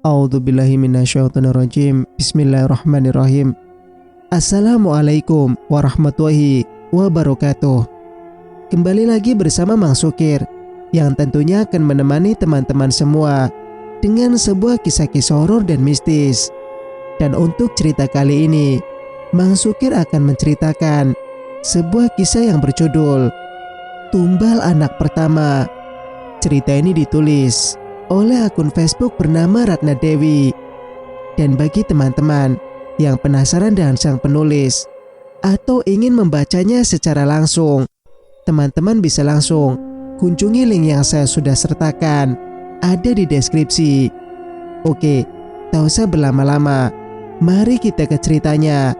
A'udzubillahi minasyaitonirrajim. Bismillahirrahmanirrahim. Assalamualaikum warahmatullahi wabarakatuh. Kembali lagi bersama Mang Sukir, yang tentunya akan menemani teman-teman semua dengan sebuah kisah-kisah horor dan mistis. Dan untuk cerita kali ini, Mang Sukir akan menceritakan sebuah kisah yang berjudul Tumbal Anak Pertama. Cerita ini ditulis oleh akun Facebook bernama Ratna Dewi. Dan bagi teman-teman yang penasaran dengan sang penulis atau ingin membacanya secara langsung, teman-teman bisa langsung kunjungi link yang saya sudah sertakan, ada di deskripsi. Oke, tak usah berlama-lama, mari kita ke ceritanya.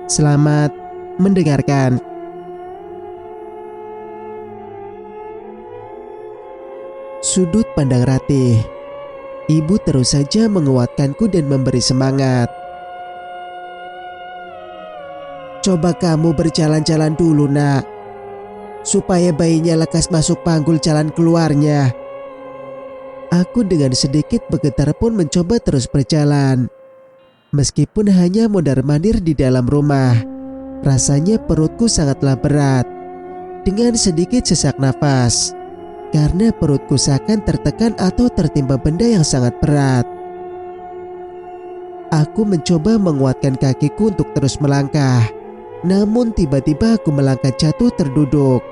Selamat mendengarkan. Sudut pandang Ratih. Ibu terus saja menguatkanku dan memberi semangat. Coba kamu berjalan-jalan dulu, nak, supaya bayinya lekas masuk panggul jalan keluarnya. Aku dengan sedikit bergetar pun mencoba terus berjalan. Meskipun hanya mondar-mandir di dalam rumah, rasanya perutku sangatlah berat. Dengan sedikit sesak nafas, karena perutku seakan tertekan atau tertimpa benda yang sangat berat. Aku mencoba menguatkan kakiku untuk terus melangkah. Namun tiba-tiba aku melangkah jatuh terduduk,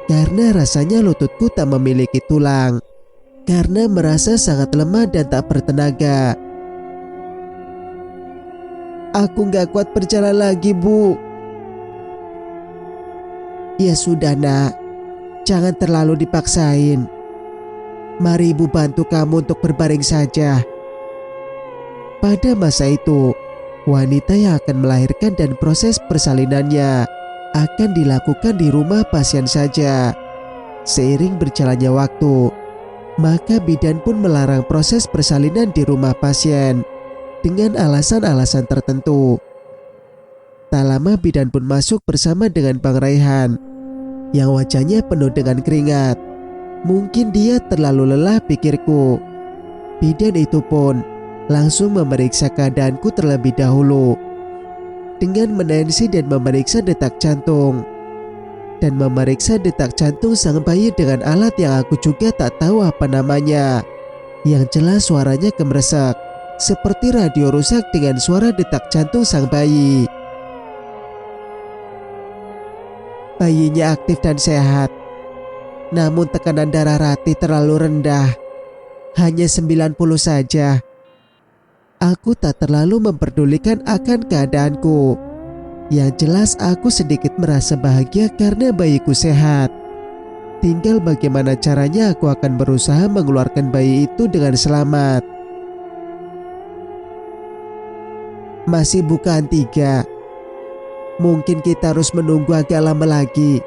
karena rasanya lututku tak memiliki tulang, karena merasa sangat lemah dan tak bertenaga. Aku gak kuat berjalan lagi, Bu. Ya sudah, nak, jangan terlalu dipaksain. Mari ibu bantu kamu untuk berbaring saja. Pada masa itu, wanita yang akan melahirkan dan proses persalinannya akan dilakukan di rumah pasien saja. Seiring berjalannya waktu, maka bidan pun melarang proses persalinan di rumah pasien dengan alasan-alasan tertentu. Tak lama bidan pun masuk bersama dengan Bang Raihan yang wajahnya penuh dengan keringat. Mungkin dia terlalu lelah, pikirku. Bidan itu pun langsung memeriksa keadaanku terlebih dahulu dengan menensi dan memeriksa detak jantung, dan memeriksa detak jantung sang bayi dengan alat yang aku juga tak tahu apa namanya. Yang jelas suaranya gemeresek, seperti radio rusak dengan suara detak jantung sang bayi. Bayinya aktif dan sehat, namun tekanan darah Ratih terlalu rendah, hanya 90 saja. Aku tak terlalu memperdulikan akan keadaanku. Yang jelas aku sedikit merasa bahagia karena bayiku sehat. Tinggal bagaimana caranya aku akan berusaha mengeluarkan bayi itu dengan selamat. Masih bukaan 3. Mungkin kita harus menunggu agak lama lagi,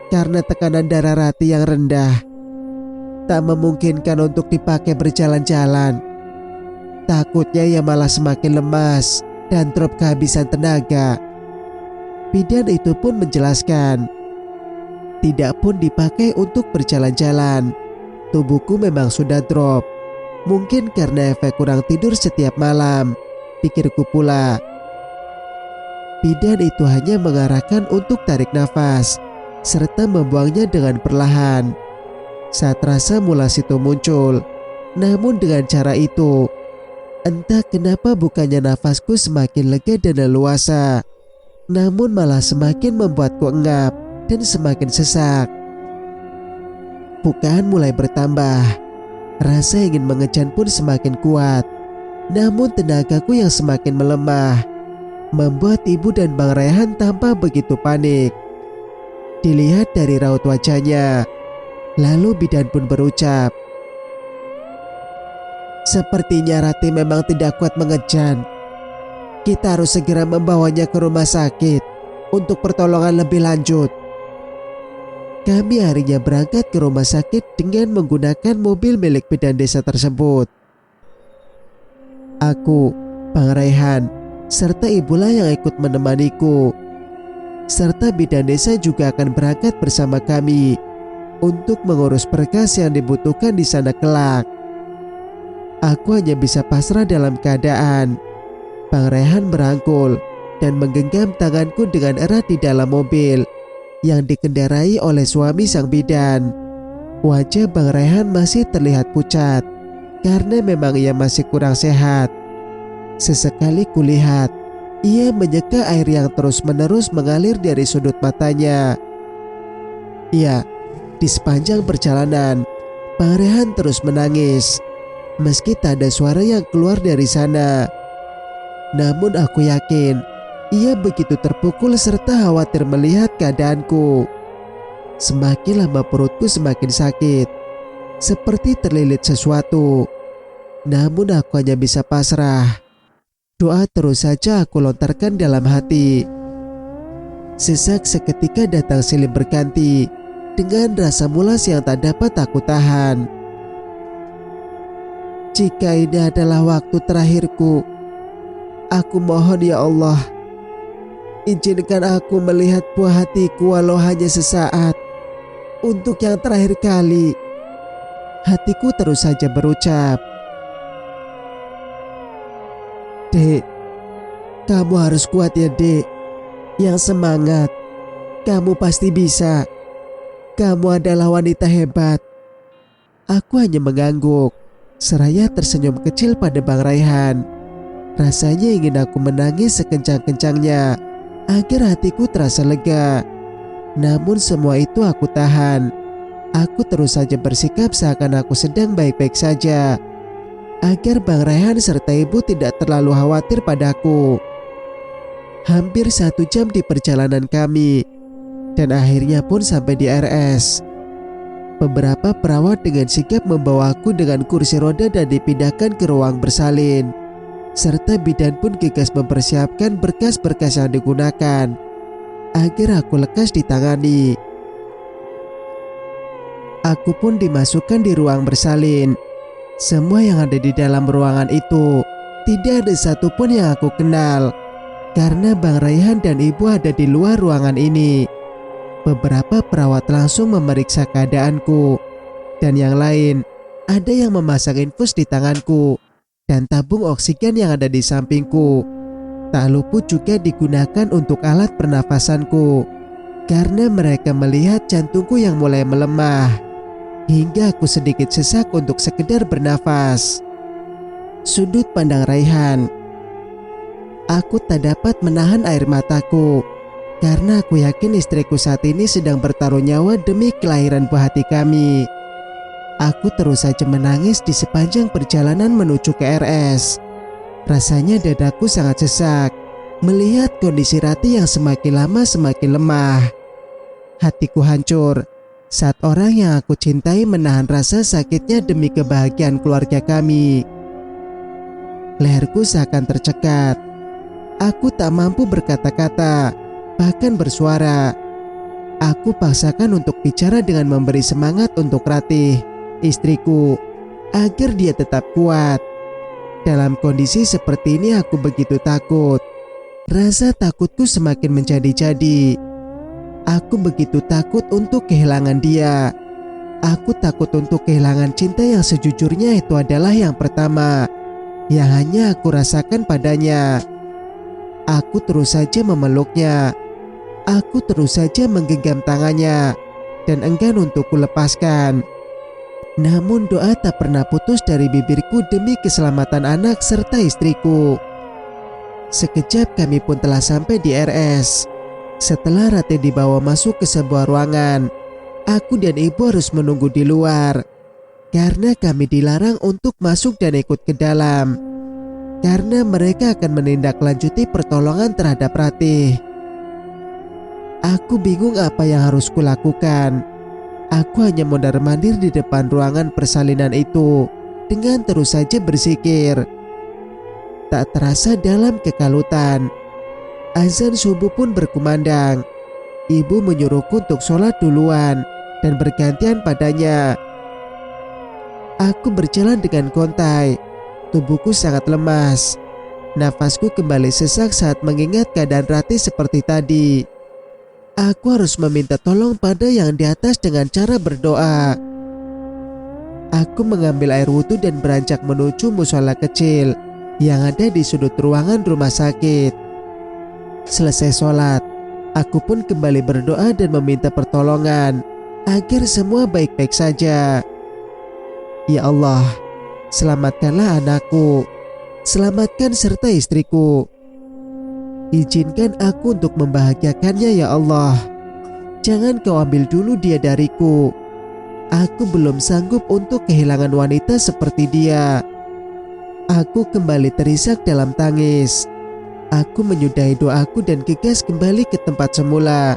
karena tekanan darah Ratih yang rendah tak memungkinkan untuk dipakai berjalan-jalan. Takutnya ia malah semakin lemas dan drop kehabisan tenaga. Bidan itu pun menjelaskan, tidak pun dipakai untuk berjalan-jalan. Tubuhku memang sudah drop, mungkin karena efek kurang tidur setiap malam, pikirku pula. Bidan itu hanya mengarahkan untuk tarik nafas serta membuangnya dengan perlahan. Saat rasa mula situ muncul, namun dengan cara itu, entah kenapa bukannya nafasku semakin lega dan leluasa, namun malah semakin membuatku engap dan semakin sesak. Bukaan mulai bertambah, rasa ingin mengejan pun semakin kuat, namun tenagaku yang semakin melemah membuat ibu dan Bang Raihan tampak begitu panik. Dilihat dari raut wajahnya, lalu bidan pun berucap, sepertinya Ratih memang tidak kuat mengejan. Kita harus segera membawanya ke rumah sakit untuk pertolongan lebih lanjut. Kami akhirnya berangkat ke rumah sakit dengan menggunakan mobil milik bidan desa tersebut. Aku, Bang Raihan, serta ibulah yang ikut menemaniku. Serta bidan desa juga akan berangkat bersama kami untuk mengurus berkas yang dibutuhkan di sana kelak. Aku hanya bisa pasrah dalam keadaan Bang Rehan merangkul dan menggenggam tanganku dengan erat di dalam mobil yang dikendarai oleh suami sang bidan. Wajah Bang Rehan masih terlihat pucat karena memang ia masih kurang sehat. Sesekali kulihat ia menyeka air yang terus-menerus mengalir dari sudut matanya. Ya, di sepanjang perjalanan Bang Rehan terus menangis meski tak ada suara yang keluar dari sana. Namun aku yakin ia begitu terpukul serta khawatir melihat keadaanku. Semakin lama perutku semakin sakit, seperti terlilit sesuatu. Namun aku hanya bisa pasrah. Doa terus saja aku lontarkan dalam hati. Sesak seketika datang silih berganti dengan rasa mulas yang tak dapat aku tahan. Jika ini adalah waktu terakhirku, aku mohon ya Allah, izinkan aku melihat buah hatiku walau hanya sesaat. Untuk yang terakhir kali, hatiku terus saja berucap, Dek, kamu harus kuat ya dek. Yang semangat, kamu pasti bisa. Kamu adalah wanita hebat. Aku hanya mengangguk, seraya tersenyum kecil pada Bang Raihan. Rasanya ingin aku menangis sekencang-kencangnya agar hatiku terasa lega. Namun semua itu aku tahan. Aku terus saja bersikap seakan aku sedang baik-baik saja, agar Bang Raihan serta ibu tidak terlalu khawatir padaku. Hampir 1 jam di perjalanan kami, dan akhirnya pun sampai di RS. Beberapa perawat dengan sigap membawaku dengan kursi roda dan dipindahkan ke ruang bersalin. Serta bidan pun gegas mempersiapkan berkas-berkas yang digunakan agar aku lekas ditangani. Aku pun dimasukkan di ruang bersalin. Semua yang ada di dalam ruangan itu tidak ada satupun yang aku kenal, karena Bang Raihan dan ibu ada di luar ruangan ini. Beberapa perawat langsung memeriksa keadaanku, dan yang lain ada yang memasang infus di tanganku dan tabung oksigen yang ada di sampingku. Tak luput juga digunakan untuk alat pernafasanku, karena mereka melihat jantungku yang mulai melemah, hingga aku sedikit sesak untuk sekedar bernafas. Sudut pandang Raihan. Aku tak dapat menahan air mataku, karena aku yakin istriku saat ini sedang bertaruh nyawa demi kelahiran buah hati kami. Aku terus saja menangis di sepanjang perjalanan menuju ke RS. Rasanya dadaku sangat sesak melihat kondisi Rati yang semakin lama semakin lemah. Hatiku hancur saat orang yang aku cintai menahan rasa sakitnya demi kebahagiaan keluarga kami. Leherku seakan tercekat. Aku tak mampu berkata-kata, bahkan bersuara. Aku paksakan untuk bicara dengan memberi semangat untuk Ratih, istriku, agar dia tetap kuat. Dalam kondisi seperti ini aku begitu takut. Rasa takutku semakin menjadi-jadi. Aku begitu takut untuk kehilangan dia. Aku takut untuk kehilangan cinta yang sejujurnya itu adalah yang pertama, yang hanya aku rasakan padanya. Aku terus saja memeluknya. Aku terus saja menggenggam tangannya dan enggan untuk kulepaskan. Namun doa tak pernah putus dari bibirku demi keselamatan anak serta istriku. Sekejap kami pun telah sampai di RS. Setelah Rati dibawa masuk ke sebuah ruangan, aku dan ibu harus menunggu di luar, karena kami dilarang untuk masuk dan ikut ke dalam, karena mereka akan menindaklanjuti pertolongan terhadap Rati. Aku bingung apa yang harus kulakukan. Aku hanya mondar-mandir di depan ruangan persalinan itu dengan terus saja berzikir. Tak terasa dalam kekalutan, azan subuh pun berkumandang. Ibu menyuruhku untuk sholat duluan dan bergantian padanya. Aku berjalan dengan kontai. Tubuhku sangat lemas. Nafasku kembali sesak saat mengingat keadaan Rati seperti tadi. Aku harus meminta tolong pada yang di atas dengan cara berdoa. Aku mengambil air wudhu dan beranjak menuju musola kecil yang ada di sudut ruangan rumah sakit. Selesai sholat, aku pun kembali berdoa dan meminta pertolongan agar semua baik-baik saja. Ya Allah, selamatkanlah anakku, selamatkan serta istriku. Izinkan aku untuk membahagiakannya ya Allah. Jangan kau ambil dulu dia dariku. Aku belum sanggup untuk kehilangan wanita seperti dia. Aku kembali terisak dalam tangis. Aku menyudahi doaku dan gegas kembali ke tempat semula.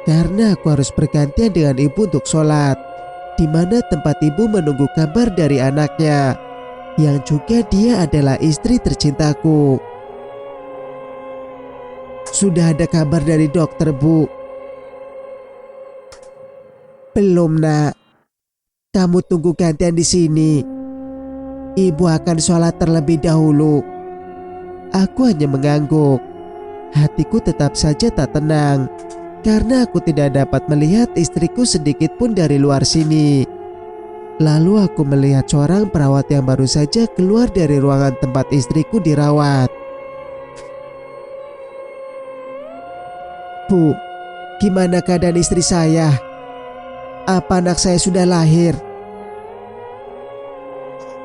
Karena aku harus bergantian dengan ibu untuk sholat, di mana tempat ibu menunggu kabar dari anaknya, yang juga dia adalah istri tercintaku. Sudah ada kabar dari dokter, Bu? Belum, Nak. Kamu tunggu gantian di sini. Ibu akan sholat terlebih dahulu. Aku hanya mengangguk. Hatiku tetap saja tak tenang karena aku tidak dapat melihat istriku sedikit pun dari luar sini. Lalu aku melihat seorang perawat yang baru saja keluar dari ruangan tempat istriku dirawat. Bu, gimana keadaan istri saya? Apa anak saya sudah lahir?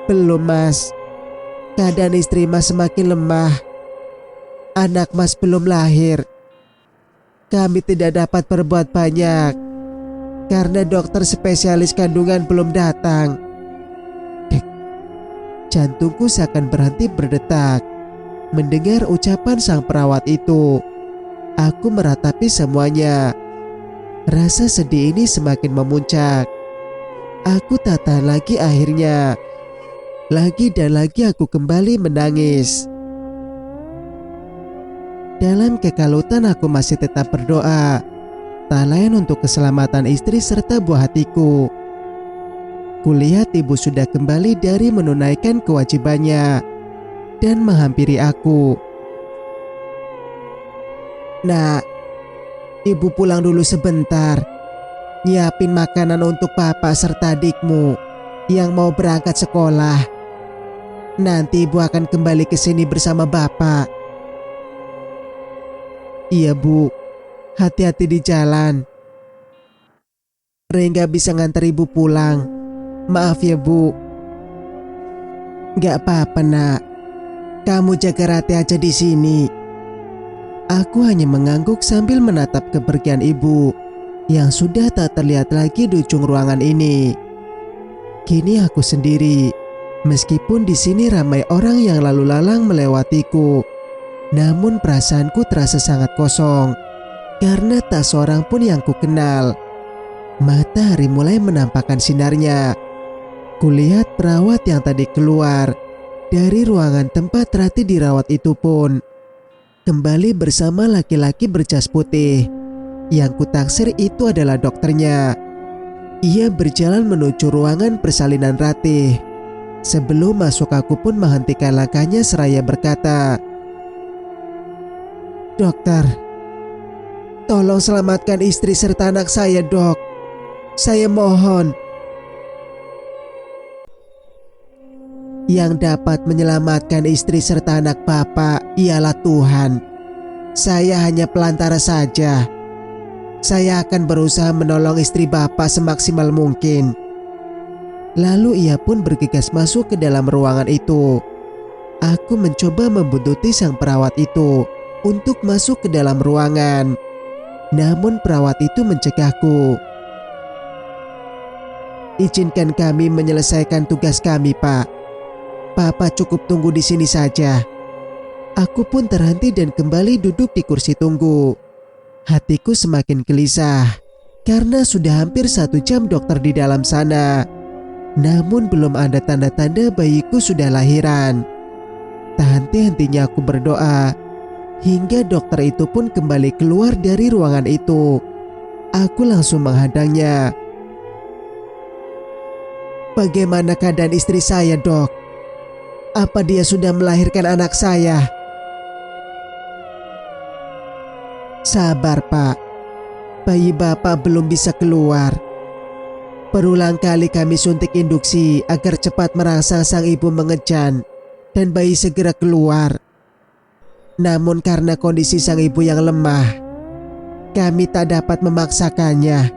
Belum, Mas. Keadaan istri Mas semakin lemah. Anak Mas belum lahir. Kami tidak dapat berbuat banyak karena dokter spesialis kandungan belum datang. Dek, jantungku seakan berhenti berdetak mendengar ucapan sang perawat itu. Aku meratapi semuanya. Rasa sedih ini semakin memuncak. Aku tak tahan lagi akhirnya. Lagi dan lagi aku kembali menangis. Dalam kekalutan aku masih tetap berdoa, tak lain untuk keselamatan istri serta buah hatiku. Kulihat ibu sudah kembali dari menunaikan kewajibannya dan menghampiri aku. Nak, ibu pulang dulu sebentar. Nyiapin makanan untuk papa serta adikmu yang mau berangkat sekolah. Nanti ibu akan kembali ke sini bersama bapak. Iya, Bu. Hati-hati di jalan. Rengga bisa nganter ibu pulang. Maaf ya, Bu. Gak apa-apa, Nak. Kamu jaga Rati aja di sini. Aku hanya mengangguk sambil menatap kepergian ibu yang sudah tak terlihat lagi di ujung ruangan ini. Kini aku sendiri, meskipun di sini ramai orang yang lalu lalang melewatiku, namun perasaanku terasa sangat kosong karena tak seorang pun yang ku kenal. Matahari mulai menampakkan sinarnya. Kulihat perawat yang tadi keluar dari ruangan tempat Rati dirawat itu pun kembali bersama laki-laki berjas putih yang kutaksir itu adalah dokternya. Ia berjalan menuju ruangan persalinan Rati. Sebelum masuk aku pun menghentikan langkahnya seraya berkata, "Dokter, tolong selamatkan istri serta anak saya, Dok. Saya mohon." Yang dapat menyelamatkan istri serta anak Bapak ialah Tuhan. Saya hanya pelantara saja. Saya akan berusaha menolong istri Bapak semaksimal mungkin. Lalu ia pun bergegas masuk ke dalam ruangan itu. Aku mencoba membuntuti sang perawat itu untuk masuk ke dalam ruangan. Namun perawat itu mencegahku. "Izinkan kami menyelesaikan tugas kami, Pak. Papa cukup tunggu di sini saja." Aku pun terhenti dan kembali duduk di kursi tunggu. Hatiku semakin gelisah karena sudah hampir 1 jam dokter di dalam sana, namun belum ada tanda-tanda bayiku sudah lahiran. Tak henti-hentinya aku berdoa hingga dokter itu pun kembali keluar dari ruangan itu. Aku langsung menghadangnya. "Bagaimana keadaan istri saya, Dok? Apa dia sudah melahirkan anak saya?" "Sabar, Pak. Bayi Bapak belum bisa keluar. Berulang kali kami suntik induksi agar cepat merangsang sang ibu mengejan dan bayi segera keluar. Namun karena kondisi sang ibu yang lemah, kami tak dapat memaksakannya.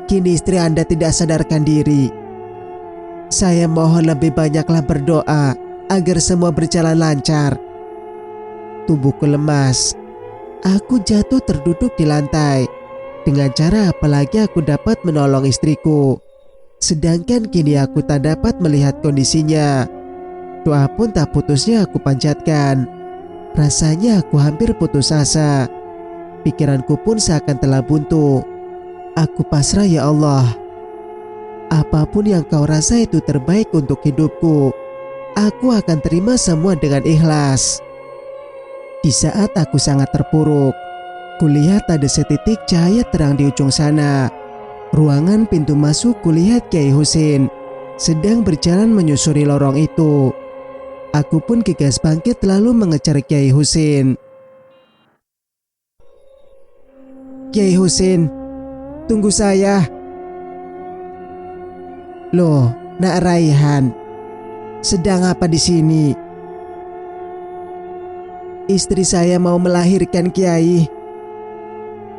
Kini istri Anda tidak sadarkan diri. Saya mohon lebih banyaklah berdoa agar semua berjalan lancar. Tubuhku lemas. Aku jatuh terduduk di lantai. Dengan cara apa lagi aku dapat menolong istriku? Sedangkan kini aku tak dapat melihat kondisinya. Doa pun tak putusnya aku panjatkan. Rasanya aku hampir putus asa. Pikiranku pun seakan telah buntu. Aku pasrah ya Allah. Apapun yang kau rasa itu terbaik untuk hidupku, aku akan terima semua dengan ikhlas. Di saat aku sangat terpuruk, kulihat ada setitik cahaya terang di ujung sana. Ruangan pintu masuk kulihat Kiai Husin sedang berjalan menyusuri lorong itu. Aku pun gegas bangkit lalu mengejar Kiai Husin. Kiai Husin, tunggu saya. Loh, Nak Raihan, sedang apa di sini? Istri saya mau melahirkan Kiai.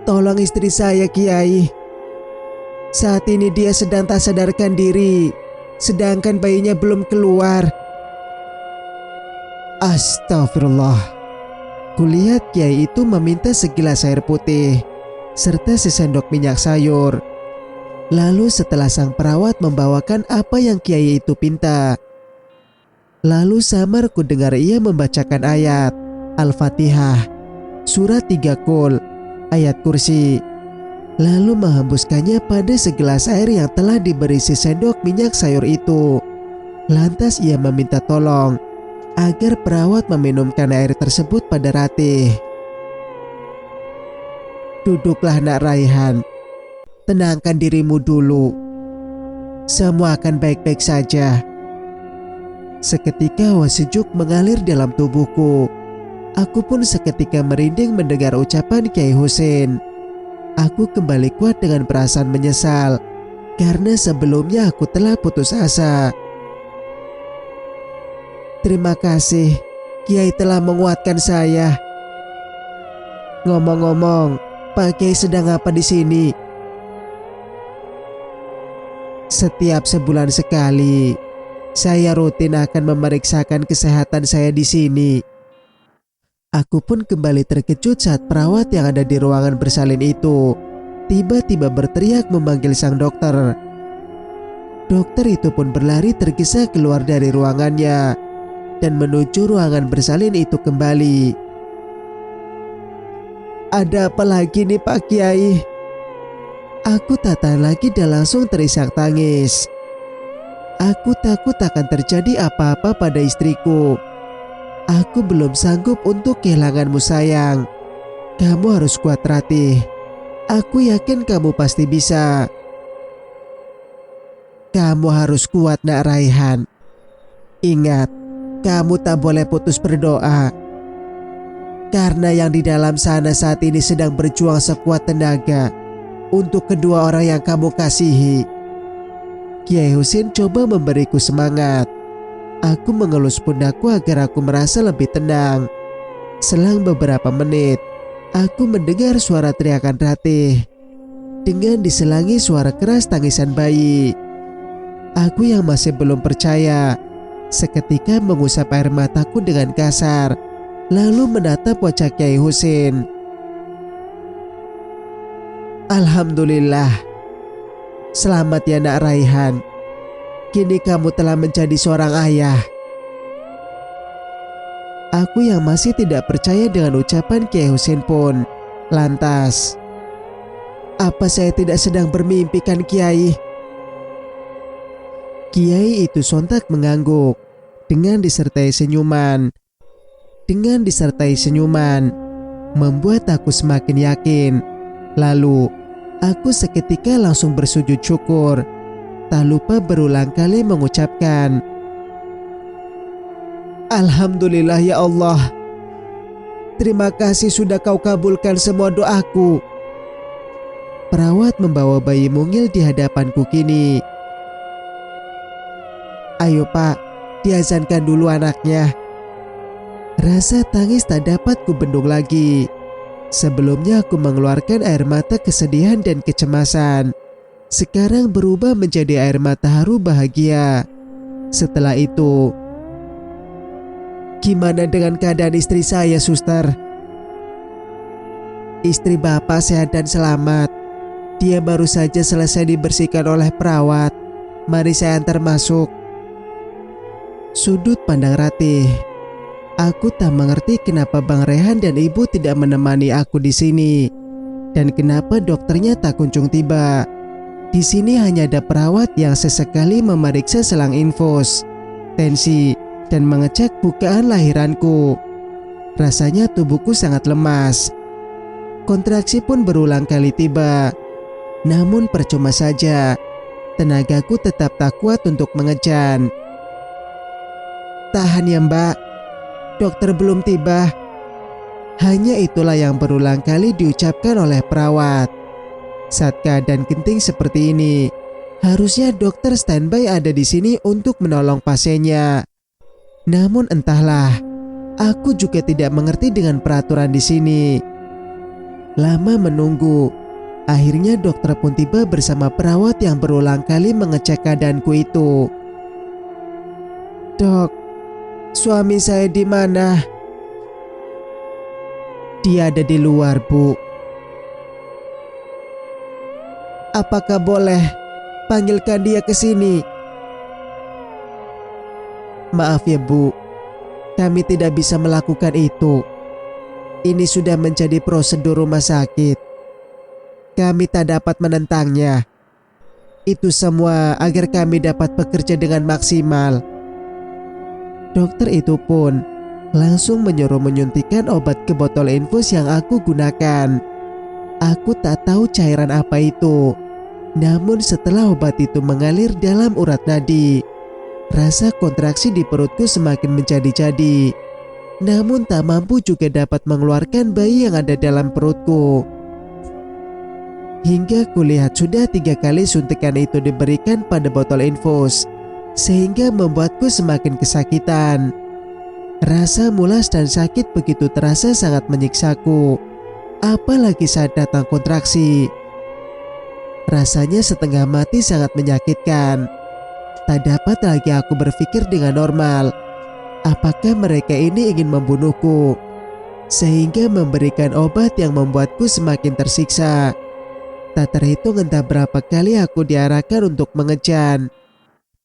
Tolong istri saya Kiai. Saat ini dia sedang tak sadarkan diri, sedangkan bayinya belum keluar. Astagfirullah. Kulihat Kiai itu meminta segelas air putih serta sesendok minyak sayur. Lalu setelah sang perawat membawakan apa yang Kiai itu pinta, lalu samar ku dengar ia membacakan ayat Al-Fatihah, surat 3 Qul, ayat kursi, lalu menghembuskannya pada segelas air yang telah diberi sesendok minyak sayur itu. Lantas ia meminta tolong agar perawat meminumkan air tersebut pada Ratih. Duduklah Nak Raihan, tenangkan dirimu dulu. Semua akan baik-baik saja. Seketika hawa sejuk mengalir dalam tubuhku. Aku pun seketika merinding mendengar ucapan Kiai Husin. Aku kembali kuat dengan perasaan menyesal karena sebelumnya aku telah putus asa. Terima kasih, Kiai telah menguatkan saya. Ngomong-ngomong, Pak Kiai sedang apa di sini? Setiap sebulan sekali, saya rutin akan memeriksakan kesehatan saya di sini. Aku pun kembali terkejut saat perawat yang ada di ruangan bersalin itu tiba-tiba berteriak memanggil sang dokter. Dokter itu pun berlari tergesa keluar dari ruangannya dan menuju ruangan bersalin itu kembali. Ada apa lagi nih Pak Kiai? Aku tak tahan lagi dan langsung terisak tangis. Aku takut akan terjadi apa-apa pada istriku. Aku belum sanggup untuk kehilanganmu sayang. Kamu harus kuat Ratih. Aku yakin kamu pasti bisa. Kamu harus kuat Nak Raihan. Ingat, kamu tak boleh putus berdoa. Karena yang di dalam sana saat ini sedang berjuang sekuat tenaga untuk kedua orang yang kamu kasihi. Kiai Husin coba memberiku semangat. Aku mengelus pundakku agar aku merasa lebih tenang. Selang beberapa menit, aku mendengar suara teriakan Ratih dengan diselangi suara keras tangisan bayi. Aku yang masih belum percaya seketika mengusap air mataku dengan kasar, lalu menatap wajah Kiai Husin. Alhamdulillah. Selamat ya Nak Raihan. Kini kamu telah menjadi seorang ayah. Aku yang masih tidak percaya dengan ucapan Kiai Husin pun lantas, apa saya tidak sedang bermimpi kan Kiai? Kiai itu sontak mengangguk dengan disertai senyuman. Dengan disertai senyuman membuat aku semakin yakin. Lalu aku seketika langsung bersujud syukur, tak lupa berulang kali mengucapkan, Alhamdulillah ya Allah. Terima kasih sudah kau kabulkan semua doaku. Perawat perawat membawa bayi mungil di hadapanku kini. "Ayo Pak, diazankan dulu anaknya." Rasa tangis tak dapat kubendung lagi. Sebelumnya aku mengeluarkan air mata kesedihan dan kecemasan. Sekarang berubah menjadi air mata haru bahagia. Setelah itu, "Gimana dengan keadaan istri saya, suster?" "Istri Bapak sehat dan selamat. Dia baru saja selesai dibersihkan oleh perawat. Mari saya antar masuk." Sudut pandang Ratih. Aku tak mengerti kenapa Bang Rehan dan Ibu tidak menemani aku di sini, dan kenapa dokternya tak kunjung tiba. Di sini hanya ada perawat yang sesekali memeriksa selang infus, tensi, dan mengecek bukaan lahiranku. Rasanya tubuhku sangat lemas. Kontraksi pun berulang kali tiba. Namun percuma saja. Tenagaku tetap tak kuat untuk mengejan. "Tahan ya Mbak, dokter belum tiba." Hanya itulah yang berulang kali diucapkan oleh perawat. Saat keadaan genting seperti ini, harusnya dokter standby ada di sini untuk menolong pasiennya. Namun entahlah, aku juga tidak mengerti dengan peraturan di sini. Lama menunggu. Akhirnya dokter pun tiba bersama perawat yang berulang kali mengecek keadaanku itu. "Dok, suami saya di mana?" "Dia ada di luar, Bu." "Apakah boleh panggilkan dia ke sini?" "Maaf ya Bu, kami tidak bisa melakukan itu. Ini sudah menjadi prosedur rumah sakit. Kami tak dapat menentangnya. Itu semua agar kami dapat bekerja dengan maksimal." Dokter itu pun langsung menyuruh menyuntikkan obat ke botol infus yang aku gunakan. Aku tak tahu cairan apa itu. Namun setelah obat itu mengalir dalam urat nadi, rasa kontraksi di perutku semakin menjadi-jadi. Namun tak mampu juga dapat mengeluarkan bayi yang ada dalam perutku. Hingga kulihat sudah 3 kali suntikan itu diberikan pada botol infus, sehingga membuatku semakin kesakitan. Rasa mulas dan sakit begitu terasa sangat menyiksaku, apalagi saat datang kontraksi. Rasanya setengah mati sangat menyakitkan. Tak dapat lagi aku berpikir dengan normal. Apakah mereka ini ingin membunuhku? Sehingga memberikan obat yang membuatku semakin tersiksa. Tak terhitung entah berapa kali aku diarahkan untuk mengejan,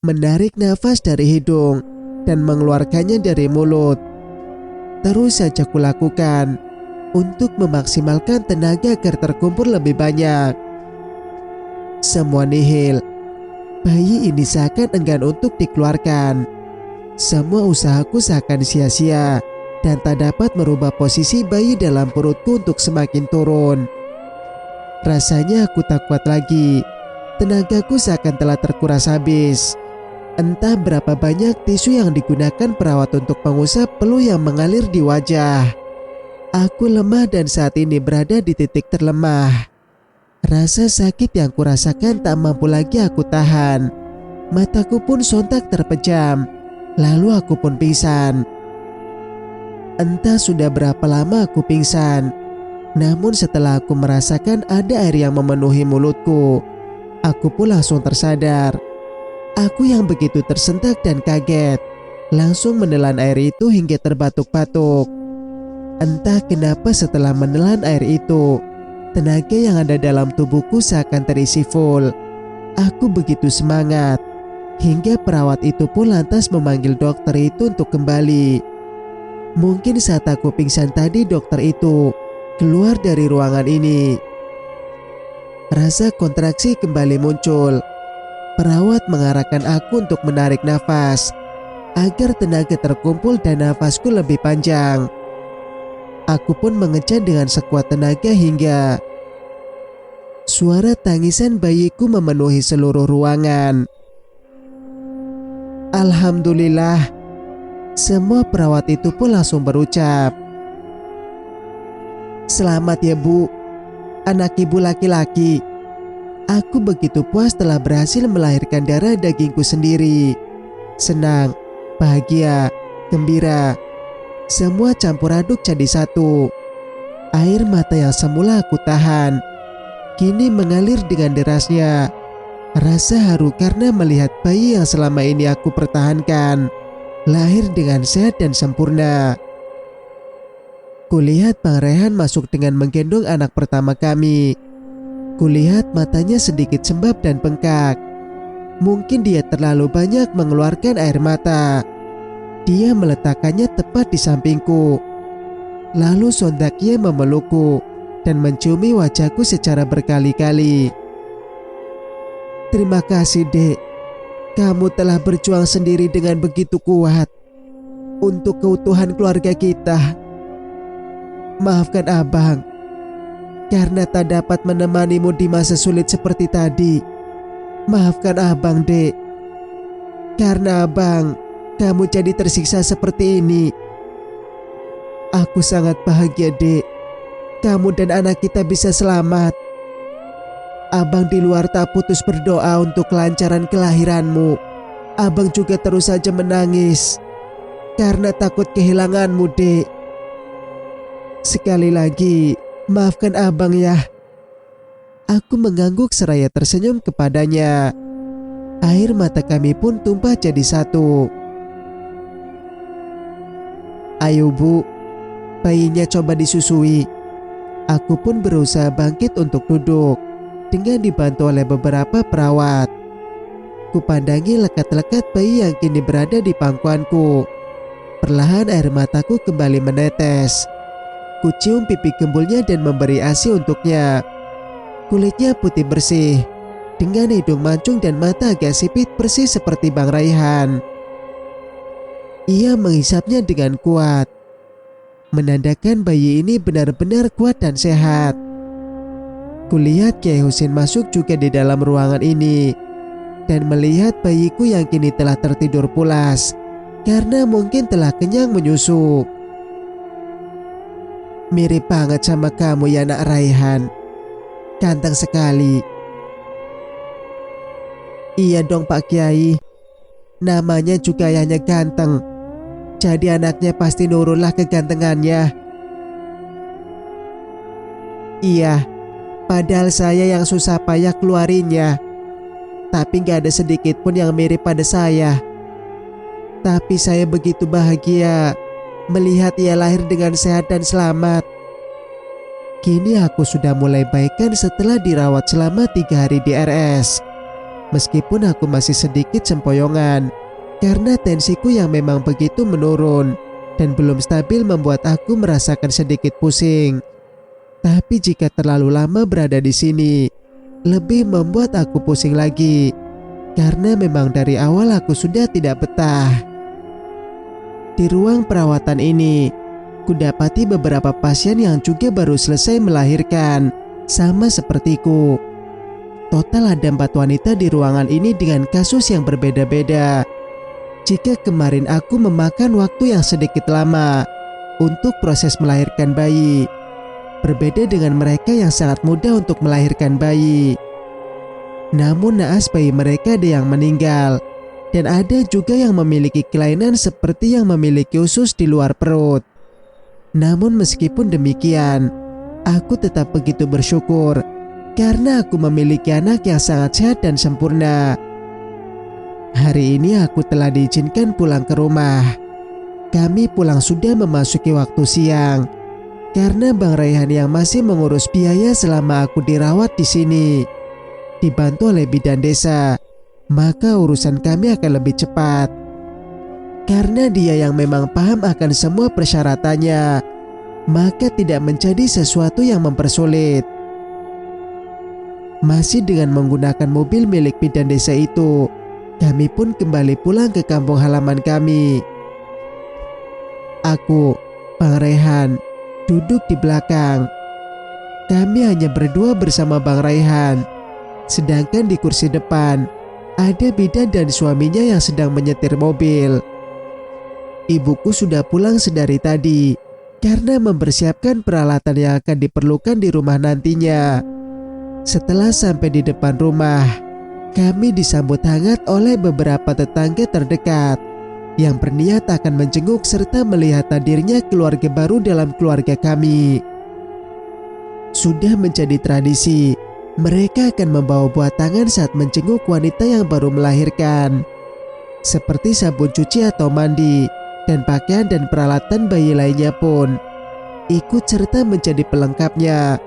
menarik nafas dari hidung, dan mengeluarkannya dari mulut. Terus saja kulakukan untuk memaksimalkan tenaga agar terkumpul lebih banyak. Semua nihil. Bayi ini seakan enggan untuk dikeluarkan. Semua usahaku seakan sia-sia, dan tak dapat merubah posisi bayi dalam perutku untuk semakin turun. Rasanya aku tak kuat lagi. Tenagaku seakan telah terkuras habis. Entah berapa banyak tisu yang digunakan perawat untuk mengusap peluh yang mengalir di wajah. Aku lemah dan saat ini berada di titik terlemah. Rasa sakit yang kurasakan tak mampu lagi aku tahan. Mataku pun sontak terpejam. Lalu aku pun pingsan. Entah sudah berapa lama aku pingsan. Namun setelah aku merasakan ada air yang memenuhi mulutku, aku pun langsung tersadar. Aku yang begitu tersentak dan kaget, langsung menelan air itu hingga terbatuk-batuk. Entah kenapa setelah menelan air itu, tenaga yang ada dalam tubuhku seakan terisi full. Aku begitu semangat, hingga perawat itu pun lantas memanggil dokter itu untuk kembali. Mungkin saat aku pingsan tadi dokter itu keluar dari ruangan ini. Rasa kontraksi kembali muncul. Perawat mengarahkan aku untuk menarik nafas agar tenaga terkumpul dan nafasku lebih panjang. Aku pun mengejan dengan sekuat tenaga hingga suara tangisan bayiku memenuhi seluruh ruangan. Alhamdulillah, semua perawat itu pun langsung berucap, "Selamat ya Bu, anak ibu laki-laki." Aku begitu puas telah berhasil melahirkan darah dagingku sendiri. Senang, bahagia, gembira, semua campur aduk jadi satu. Air mata yang semula aku tahan kini mengalir dengan derasnya. Rasa haru karena melihat bayi yang selama ini aku pertahankan lahir dengan sehat dan sempurna. Kulihat Bang Rehan masuk dengan menggendong anak pertama kami. Kulihat matanya sedikit sembab dan bengkak. Mungkin dia terlalu banyak mengeluarkan air mata. Dia meletakkannya tepat di sampingku. Lalu sontak ia memelukku dan menciumi wajahku secara berkali-kali. Terima kasih, Dek. Kamu telah berjuang sendiri dengan begitu kuat untuk keutuhan keluarga kita. Maafkan Abang karena tak dapat menemanimu di masa sulit seperti tadi. Maafkan Abang, Dek. Karena Abang, kamu jadi tersiksa seperti ini. Aku sangat bahagia, Dek. Kamu dan anak kita bisa selamat. Abang di luar tak putus berdoa untuk kelancaran kelahiranmu. Abang juga terus saja menangis karena takut kehilanganmu, Dek. Sekali lagi, maafkan Abang ya. Aku mengangguk seraya tersenyum kepadanya. Air mata kami pun tumpah jadi satu. Ayo Bu, bayinya coba disusui. Aku pun berusaha bangkit untuk duduk dengan dibantu oleh beberapa perawat. Kupandangi lekat-lekat bayi yang kini berada di pangkuanku. Perlahan air mataku kembali menetes. Kucium pipi gembulnya dan memberi ASI untuknya. Kulitnya putih bersih, dengan hidung mancung dan mata agak sipit persis seperti Bang Raihan. Ia menghisapnya dengan kuat, menandakan bayi ini benar-benar kuat dan sehat. Kulihat Kiai Husin masuk juga di dalam ruangan ini dan melihat bayiku yang kini telah tertidur pulas karena mungkin telah kenyang menyusu. Mirip banget sama kamu ya Nak Raihan. Ganteng sekali. Iya dong Pak Kiai. Namanya juga ayahnya ganteng. Jadi anaknya pasti nurunlah kegantengannya. Iya, padahal saya yang susah payah keluarinnya. Tapi gak ada sedikit pun yang mirip pada saya. Tapi saya begitu bahagia melihat ia lahir dengan sehat dan selamat. Kini aku sudah mulai baikan setelah dirawat selama 3 hari di RS. Meskipun aku masih sedikit sempoyongan karena tensiku yang memang begitu menurun dan belum stabil membuat aku merasakan sedikit pusing. Tapi jika terlalu lama berada di sini, lebih membuat aku pusing lagi karena memang dari awal aku sudah tidak betah. Di ruang perawatan ini, kudapati beberapa pasien yang juga baru selesai melahirkan, sama sepertiku. Total ada 4 wanita di ruangan ini dengan kasus yang berbeda-beda. Jika kemarin aku memakan waktu yang sedikit lama untuk proses melahirkan bayi, berbeda dengan mereka yang sangat mudah untuk melahirkan bayi. Namun naas bayi mereka ada yang meninggal, dan ada juga yang memiliki kelainan seperti yang memiliki usus di luar perut. Namun meskipun demikian, aku tetap begitu bersyukur karena aku memiliki anak yang sangat sehat dan sempurna. Hari ini aku telah diizinkan pulang ke rumah. Kami pulang sudah memasuki waktu siang karena Bang Raihan yang masih mengurus biaya selama aku dirawat di sini. Dibantu oleh bidan desa, maka urusan kami akan lebih cepat. Karena dia yang memang paham akan semua persyaratannya, maka tidak menjadi sesuatu yang mempersulit. Masih dengan menggunakan mobil milik bidan desa itu, kami pun kembali pulang ke kampung halaman kami. Aku, Bang Raihan, duduk di belakang. Kami hanya berdua bersama Bang Raihan. Sedangkan di kursi depan ada bidan dan suaminya yang sedang menyetir mobil. Ibuku sudah pulang sedari tadi karena mempersiapkan peralatan yang akan diperlukan di rumah nantinya. Setelah sampai di depan rumah, kami disambut hangat oleh beberapa tetangga terdekat yang berniat akan menjenguk serta melihat hadirnya keluarga baru dalam keluarga kami. Sudah menjadi tradisi, mereka akan membawa buah tangan saat menjenguk wanita yang baru melahirkan, seperti sabun cuci atau mandi, dan pakaian dan peralatan bayi lainnya pun ikut serta menjadi pelengkapnya.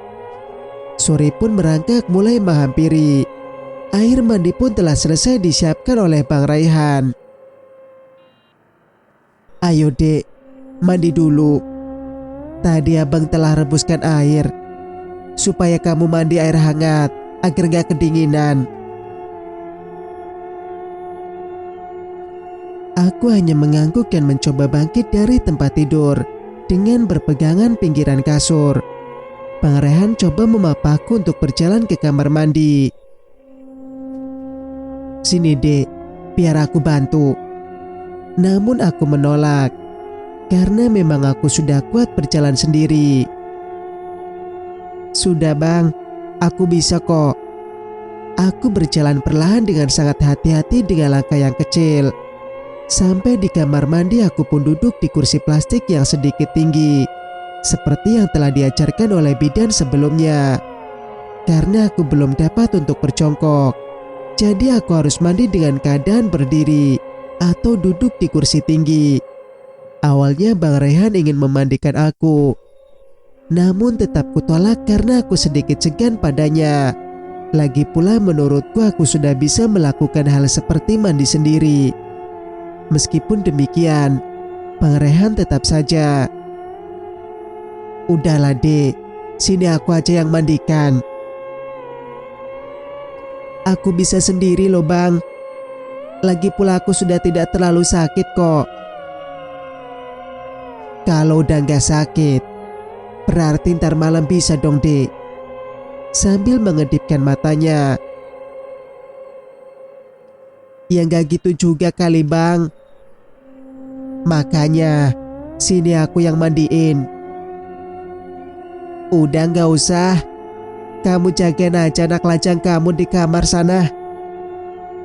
Sore pun merangkak mulai menghampiri. Air mandi pun telah selesai disiapkan oleh Bang Raihan. Ayo dek, mandi dulu. Tadi abang telah rebuskan air supaya kamu mandi air hangat agar gak kedinginan. Aku hanya mengangguk dan mencoba bangkit dari tempat tidur dengan berpegangan pinggiran kasur. Bang Raihan coba memapaku untuk berjalan ke kamar mandi. Sini dek, biar aku bantu. Namun aku menolak, karena memang aku sudah kuat berjalan sendiri. Sudah bang, aku bisa kok. Aku berjalan perlahan dengan sangat hati-hati dengan langkah yang kecil. Sampai di kamar mandi aku pun duduk di kursi plastik yang sedikit tinggi, seperti yang telah diajarkan oleh bidan sebelumnya. Karena aku belum dapat untuk berjongkok, jadi aku harus mandi dengan keadaan berdiri atau duduk di kursi tinggi. Awalnya Bang Raihan ingin memandikan aku, namun tetap kutolak karena aku sedikit segan padanya. Lagi pula menurutku aku sudah bisa melakukan hal seperti mandi sendiri. Meskipun demikian, Bang Raihan tetap saja, udahlah dek, sini aku aja yang mandikan. Aku bisa sendiri loh bang. Lagi pula aku sudah tidak terlalu sakit kok. Kalau udah gak sakit, berarti ntar malam bisa dong dek. Sambil mengedipkan matanya. Ya gak gitu juga kali bang. Makanya sini aku yang mandiin. Udah gak usah, kamu jagain aja anak lajang kamu di kamar sana.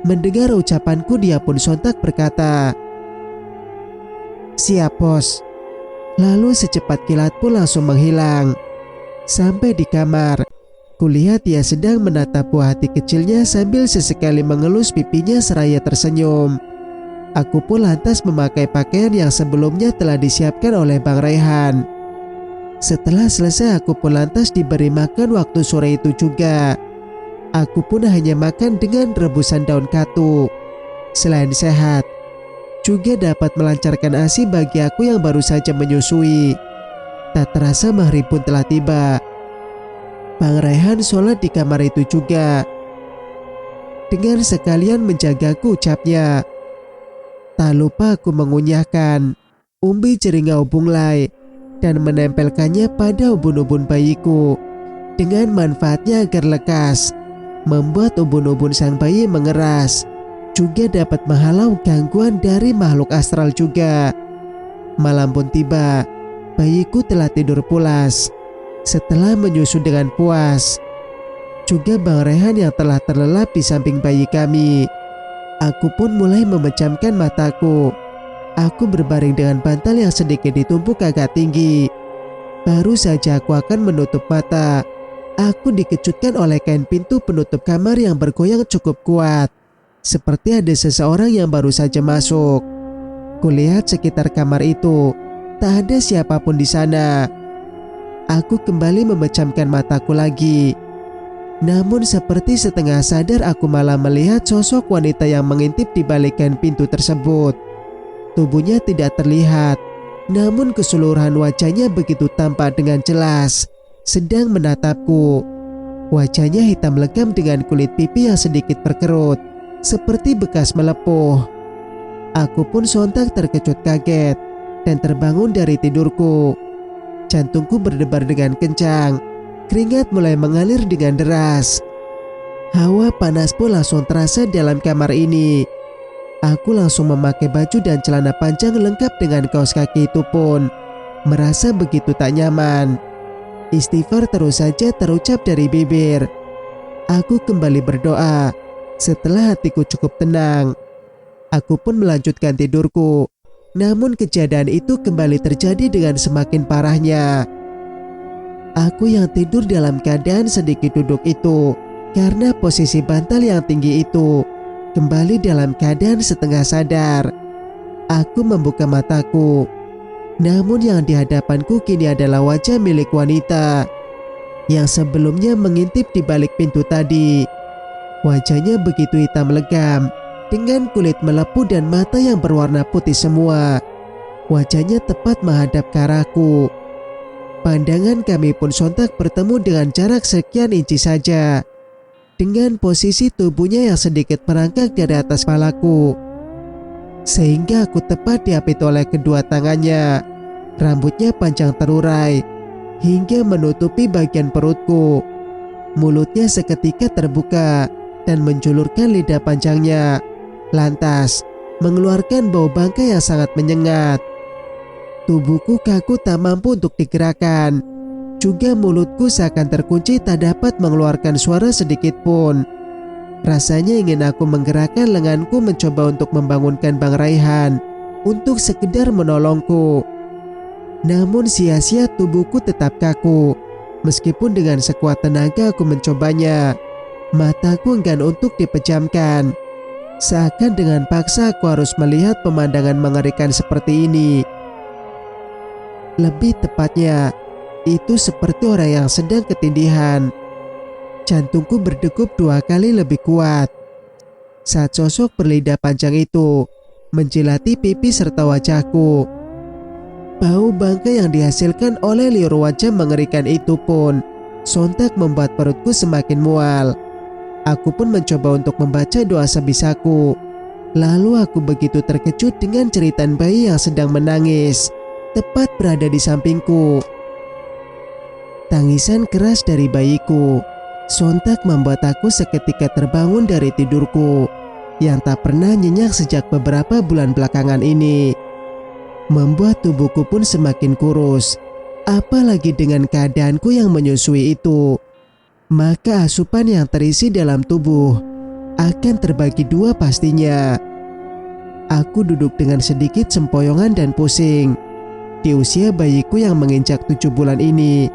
Mendengar ucapanku dia pun sontak berkata, siap bos. Lalu secepat kilat pun langsung menghilang. Sampai di kamar, kulihat dia sedang menatap buah hati kecilnya sambil sesekali mengelus pipinya seraya tersenyum. Aku pun lantas memakai pakaian yang sebelumnya telah disiapkan oleh Bang Raihan. Setelah selesai aku pun lantas diberi makan waktu sore itu juga. Aku pun hanya makan dengan rebusan daun katu. Selain sehat, juga dapat melancarkan ASI bagi aku yang baru saja menyusui. Tak terasa maghrib pun telah tiba. Bang Raihan sholat di kamar itu juga, dengan sekalian menjagaku ucapnya. Tak lupa aku mengunyahkan umbi jeringa ubunglai dan menempelkannya pada ubun-ubun bayiku. Dengan manfaatnya agar lekas, membuat ubun-ubun sang bayi mengeras, juga dapat menghalau gangguan dari makhluk astral juga. Malam pun tiba, bayiku telah tidur pulas setelah menyusu dengan puas. Juga Bang Raihan yang telah terlelap di samping bayi kami. Aku pun mulai memejamkan mataku. Aku berbaring dengan bantal yang sedikit ditumpuk agak tinggi. Baru saja aku akan menutup mata, aku dikejutkan oleh kain pintu penutup kamar yang bergoyang cukup kuat, seperti ada seseorang yang baru saja masuk. Kulihat sekitar kamar itu, tak ada siapapun di sana. Aku kembali memejamkan mataku lagi. Namun seperti setengah sadar aku malah melihat sosok wanita yang mengintip di balik kain pintu tersebut. Tubuhnya tidak terlihat, namun keseluruhan wajahnya begitu tampak dengan jelas, sedang menatapku. Wajahnya hitam legam dengan kulit pipi yang sedikit berkerut, seperti bekas melepuh. Aku pun sontak terkejut kaget dan terbangun dari tidurku. Jantungku berdebar dengan kencang, keringat mulai mengalir dengan deras. Hawa panas pun langsung terasa dalam kamar ini. Aku langsung memakai baju dan celana panjang lengkap dengan kaos kaki itu pun merasa begitu tak nyaman. Istighfar terus saja terucap dari bibir. Aku kembali berdoa. Setelah hatiku cukup tenang, aku pun melanjutkan tidurku. Namun kejadian itu kembali terjadi dengan semakin parahnya. Aku yang tidur dalam keadaan sedikit duduk itu, karena posisi bantal yang tinggi itu, kembali dalam keadaan setengah sadar. Aku membuka mataku. Namun yang di hadapanku kini adalah wajah milik wanita yang sebelumnya mengintip di balik pintu tadi. Wajahnya begitu hitam legam, dengan kulit melepuh dan mata yang berwarna putih semua. Wajahnya tepat menghadap ke arahku. Pandangan kami pun sontak bertemu dengan jarak sekian inci saja. Dengan posisi tubuhnya yang sedikit merangkak dari atas kepalaku, sehingga aku tepat diapit oleh kedua tangannya. Rambutnya panjang terurai hingga menutupi bagian perutku. Mulutnya seketika terbuka dan menjulurkan lidah panjangnya, lantas mengeluarkan bau bangkai yang sangat menyengat. Tubuhku kaku tak mampu untuk digerakkan. Juga mulutku seakan terkunci tak dapat mengeluarkan suara sedikit pun. Rasanya ingin aku menggerakkan lenganku mencoba untuk membangunkan Bang Raihan untuk sekedar menolongku. Namun sia-sia, tubuhku tetap kaku. Meskipun dengan sekuat tenaga aku mencobanya, mataku enggan untuk dipejamkan. Seakan dengan paksa aku harus melihat pemandangan mengerikan seperti ini. Lebih tepatnya, itu seperti orang yang sedang ketindihan. Jantungku berdegup 2 kali lebih kuat saat sosok berlidah panjang itu menjilati pipi serta wajahku. Bau bangkai yang dihasilkan oleh liur wajah mengerikan itu pun sontak membuat perutku semakin mual. Aku pun mencoba untuk membaca doa sebisaku. Lalu aku begitu terkejut dengan jeritan bayi yang sedang menangis tepat berada di sampingku. Tangisan keras dari bayiku sontak membuat aku seketika terbangun dari tidurku yang tak pernah nyenyak sejak beberapa bulan belakangan ini. Membuat tubuhku pun semakin kurus, apalagi dengan keadaanku yang menyusui itu. Maka asupan yang terisi dalam tubuh akan terbagi 2 pastinya. Aku duduk dengan sedikit sempoyongan dan pusing. Di usia bayiku yang menginjak 7 bulan ini,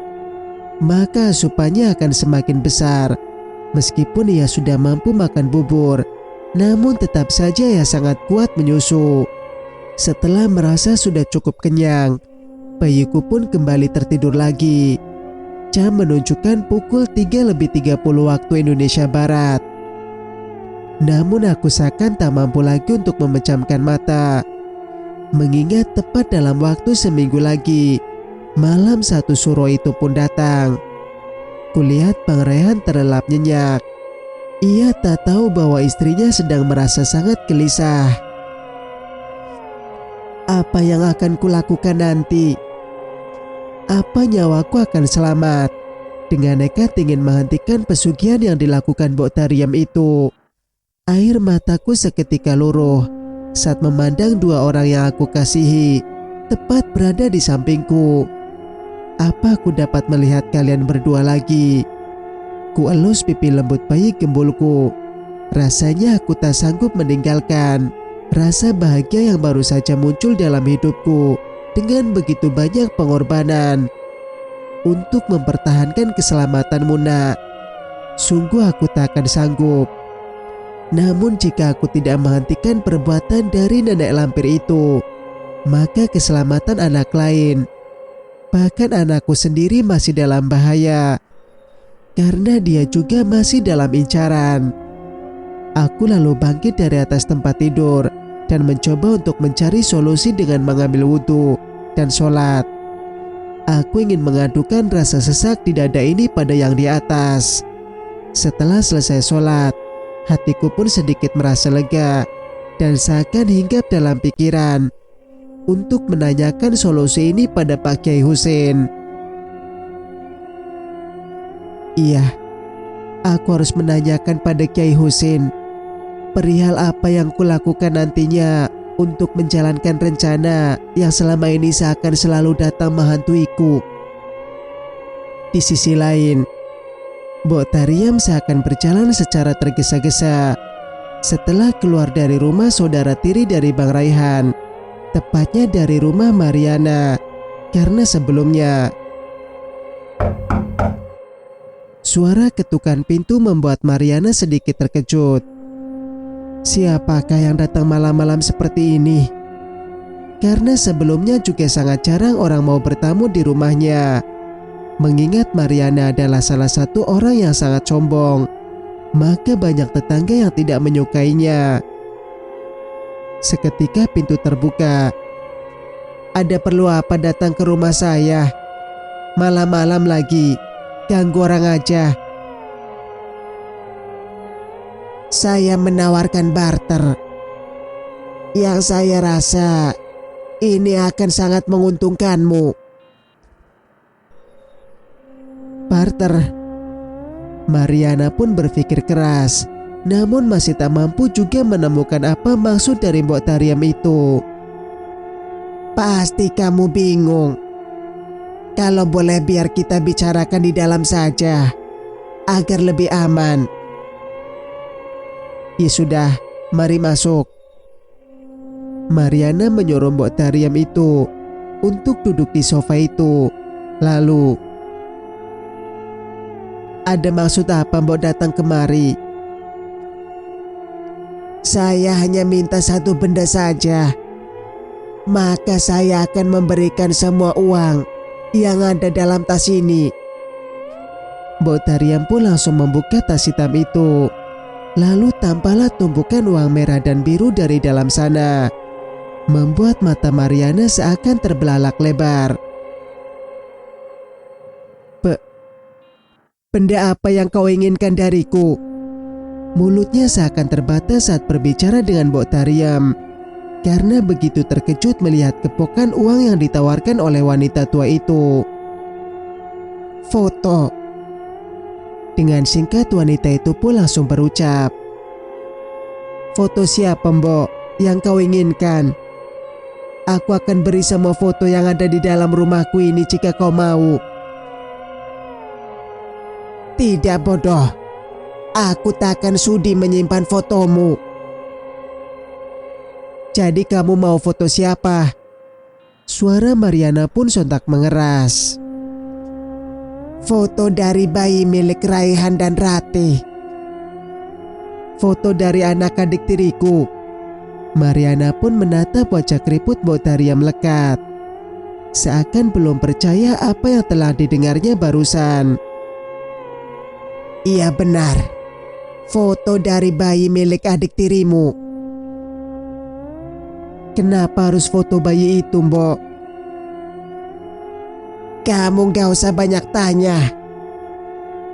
maka asupannya akan semakin besar. Meskipun ia sudah mampu makan bubur, namun tetap saja ia sangat kuat menyusu. Setelah merasa sudah cukup kenyang, bayiku pun kembali tertidur lagi. Jam menunjukkan pukul 3:30 waktu Indonesia Barat. Namun aku seakan tak mampu lagi untuk memejamkan mata. Mengingat tepat dalam waktu seminggu lagi, malam 1 Suro itu pun datang. Kulihat Bang Raihan terlelap nyenyak. Ia tak tahu bahwa istrinya sedang merasa sangat gelisah. Apa yang akan kulakukan nanti? Apa nyawaku akan selamat? Dengan nekat ingin menghentikan pesugihan yang dilakukan Mbok Taryam itu. Air mataku seketika luruh saat memandang 2 orang yang aku kasihi tepat berada di sampingku. Apa aku dapat melihat kalian berdua lagi? Ku elus pipi lembut bayi gembulku. Rasanya aku tak sanggup meninggalkan rasa bahagia yang baru saja muncul dalam hidupku dengan begitu banyak pengorbanan untuk mempertahankan keselamatanmu, Nak. Sungguh aku tak akan sanggup. Namun jika aku tidak menghentikan perbuatan dari nenek lampir itu, maka keselamatan anak lain, bahkan anakku sendiri masih dalam bahaya, karena dia juga masih dalam incaran. Aku lalu bangkit dari atas tempat tidur dan mencoba untuk mencari solusi dengan mengambil wudhu dan sholat. Aku ingin mengadukan rasa sesak di dada ini pada yang di atas. Setelah selesai sholat, hatiku pun sedikit merasa lega dan seakan hinggap dalam pikiran untuk menanyakan solusi ini pada Pak Kiai Husin. Iya, aku harus menanyakan pada Kiai Husin perihal apa yang kulakukan nantinya untuk menjalankan rencana yang selama ini seakan selalu datang menghantuiku. Di sisi lain, Mbok Tariam seakan berjalan secara tergesa-gesa setelah keluar dari rumah saudara tiri dari Bang Raihan, tepatnya dari rumah Mariana, karena sebelumnya suara ketukan pintu membuat Mariana sedikit terkejut. Siapakah yang datang malam-malam seperti ini? Karena sebelumnya juga sangat jarang orang mau bertamu di rumahnya. Mengingat Mariana adalah salah satu orang yang sangat sombong, maka banyak tetangga yang tidak menyukainya. Seketika pintu terbuka. Ada perlu apa datang ke rumah saya? Malam-malam lagi, ganggu orang aja. Saya menawarkan barter. Yang saya rasa ini akan sangat menguntungkanmu. Barter. Mariana pun berpikir keras, namun masih tak mampu juga menemukan apa maksud dari Mbok Tariam itu. Pasti kamu bingung. Kalau boleh biar kita bicarakan di dalam saja, agar lebih aman. Ya sudah, mari masuk. Mariana menyuruh Mbok Tariam itu untuk duduk di sofa itu. Lalu, ada maksud apa Mbok datang kemari? Saya hanya minta satu benda saja. Maka saya akan memberikan semua uang yang ada dalam tas ini. Mbok Tariam pun langsung membuka tas hitam itu. Lalu tampaklah tumpukan uang merah dan biru dari dalam sana, membuat mata Mariana seakan terbelalak lebar. Benda apa yang kau inginkan dariku? Mulutnya seakan terbatas saat berbicara dengan Mbok Tariam, karena begitu terkejut melihat kepokan uang yang ditawarkan oleh wanita tua itu. Foto. Dengan singkat wanita itu pun langsung berucap, foto siapa Mbok yang kau inginkan? Aku akan beri semua foto yang ada di dalam rumahku ini jika kau mau. Tidak bodoh, aku takkan sudi menyimpan fotomu. Jadi kamu mau foto siapa? Suara Mariana pun sontak mengeras. Foto dari bayi milik Raihan dan Ratih. Foto dari anak adik tiriku. Mariana pun menatap wajah keriput Mbok Tariam melekat, seakan belum percaya apa yang telah didengarnya barusan. Iya benar, foto dari bayi milik adik tirimu. Kenapa harus foto bayi itu, Mbok? Kamu gak usah banyak tanya.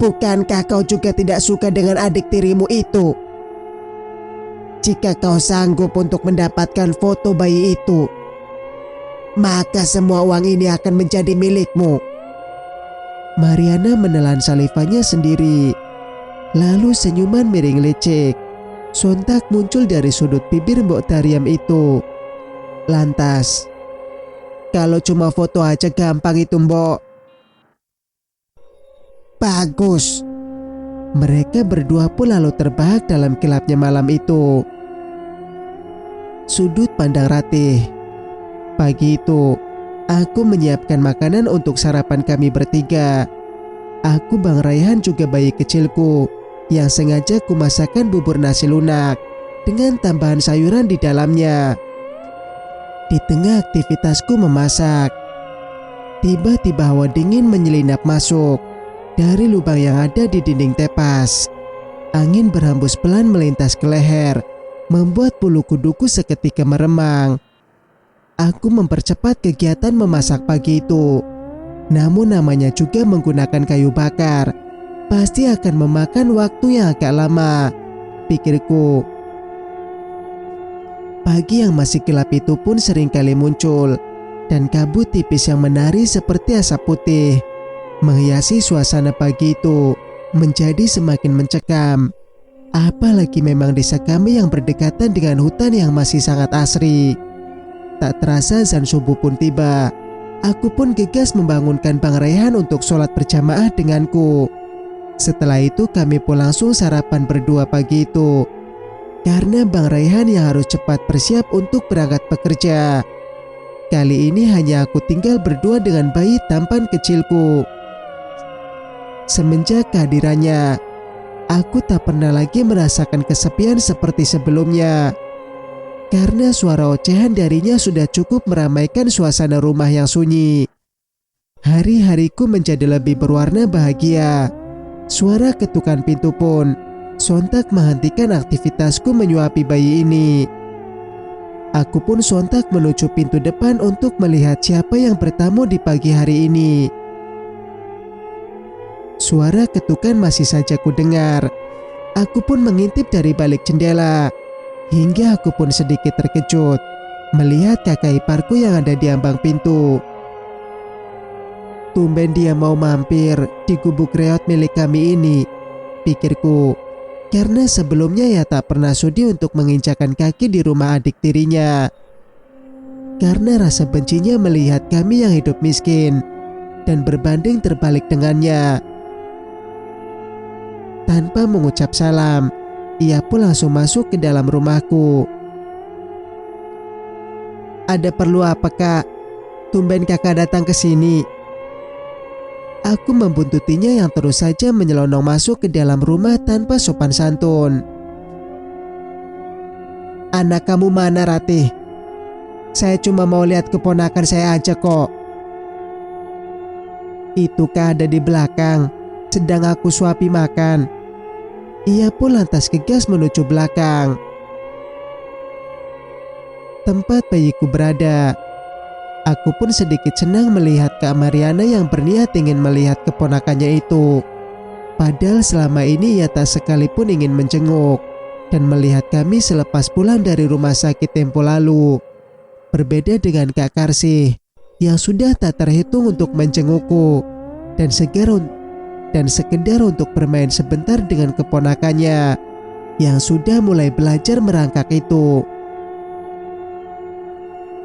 Bukankah kau juga tidak suka dengan adik tirimu itu? Jika kau sanggup untuk mendapatkan foto bayi itu, maka semua uang ini akan menjadi milikmu. Mariana menelan salivannya sendiri. Lalu senyuman miring lecek sontak muncul dari sudut bibir Mbok Tariam itu. Lantas, kalau cuma foto aja gampang itu Mbok. Bagus. Mereka berdua pun lalu terbahak dalam gelapnya malam itu. Sudut pandang Ratih. Pagi itu, aku menyiapkan makanan untuk sarapan kami bertiga. Aku, Bang Raihan juga bayi kecilku yang sengaja kumasakkan bubur nasi lunak dengan tambahan sayuran di dalamnya. Di tengah aktivitasku memasak, tiba-tiba hawa dingin menyelinap masuk dari lubang yang ada di dinding tepas. Angin berhembus pelan melintas ke leher, membuat bulu kuduku seketika meremang. Aku mempercepat kegiatan memasak pagi itu. Namun namanya juga menggunakan kayu bakar, pasti akan memakan waktu yang agak lama, pikirku. Pagi yang masih gelap itu pun seringkali muncul, dan kabut tipis yang menari seperti asap putih menghiasi suasana pagi itu menjadi semakin mencekam. Apalagi memang desa kami yang berdekatan dengan hutan yang masih sangat asri. Tak terasa azan subuh pun tiba. Aku pun gegas membangunkan Bang Raihan untuk sholat berjamaah denganku. Setelah itu kami pun langsung sarapan berdua pagi itu. Karena Bang Raihan yang harus cepat bersiap untuk berangkat bekerja. Kali ini hanya aku tinggal berdua dengan bayi tampan kecilku. Semenjak kehadirannya, aku tak pernah lagi merasakan kesepian seperti sebelumnya. Karena suara ocehan darinya sudah cukup meramaikan suasana rumah yang sunyi. Hari-hariku menjadi lebih berwarna bahagia. Suara ketukan pintu pun sontak menghentikan aktivitasku menyuapi bayi ini. Aku pun sontak menuju pintu depan untuk melihat siapa yang bertamu di pagi hari ini. Suara ketukan masih saja kudengar. Aku pun mengintip dari balik jendela. Hingga aku pun sedikit terkejut melihat kakak iparku yang ada di ambang pintu. Tumben dia mau mampir di gubuk reot milik kami ini, pikirku. Karena sebelumnya ia tak pernah sudi untuk menginjakan kaki di rumah adik tirinya. Karena rasa bencinya melihat kami yang hidup miskin dan berbanding terbalik dengannya. Tanpa mengucap salam, ia pun langsung masuk ke dalam rumahku. Ada perlu apa, Kak? Tumben kakak datang ke sini. Aku membuntutinya yang terus saja menyelonong masuk ke dalam rumah tanpa sopan santun. Anak kamu mana, Ratih? Saya cuma mau lihat keponakan saya aja kok. Itu Kak ada di belakang, sedang aku suapi makan. Ia pun lantas gegas menuju belakang tempat bayiku berada. Aku pun sedikit senang melihat Kak Mariana yang berniat ingin melihat keponakannya itu. Padahal selama ini ia tak sekalipun ingin menjenguk dan melihat kami selepas pulang dari rumah sakit tempo lalu. Berbeda dengan Kak Karsih yang sudah tak terhitung untuk menjengukku dan sekedar untuk bermain sebentar dengan keponakannya yang sudah mulai belajar merangkak itu.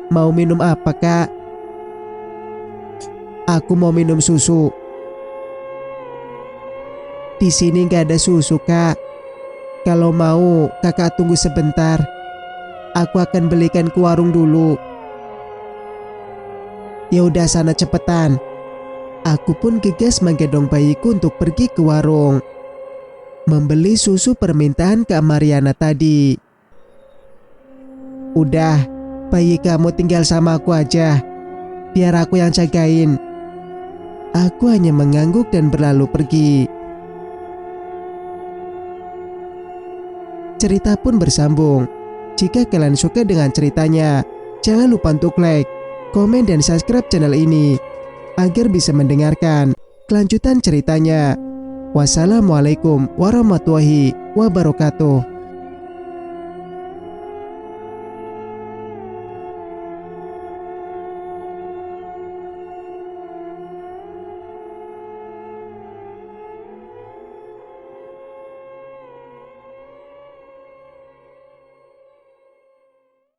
Mau minum apa, Kak? Aku mau minum susu. Di sini gak ada susu, Kak. Kalau mau, Kakak tunggu sebentar. Aku akan belikan ke warung dulu. Ya udah sana cepetan. Aku pun gegas menggendong bayiku untuk pergi ke warung membeli susu permintaan Kak Mariana tadi. Udah, bayi kamu tinggal sama aku aja. Biar aku yang jagain. Aku hanya mengangguk dan berlalu pergi. Cerita pun bersambung. Jika kalian suka dengan ceritanya, jangan lupa untuk like, komen, dan subscribe channel ini agar bisa mendengarkan kelanjutan ceritanya. Wassalamualaikum warahmatullahi wabarakatuh.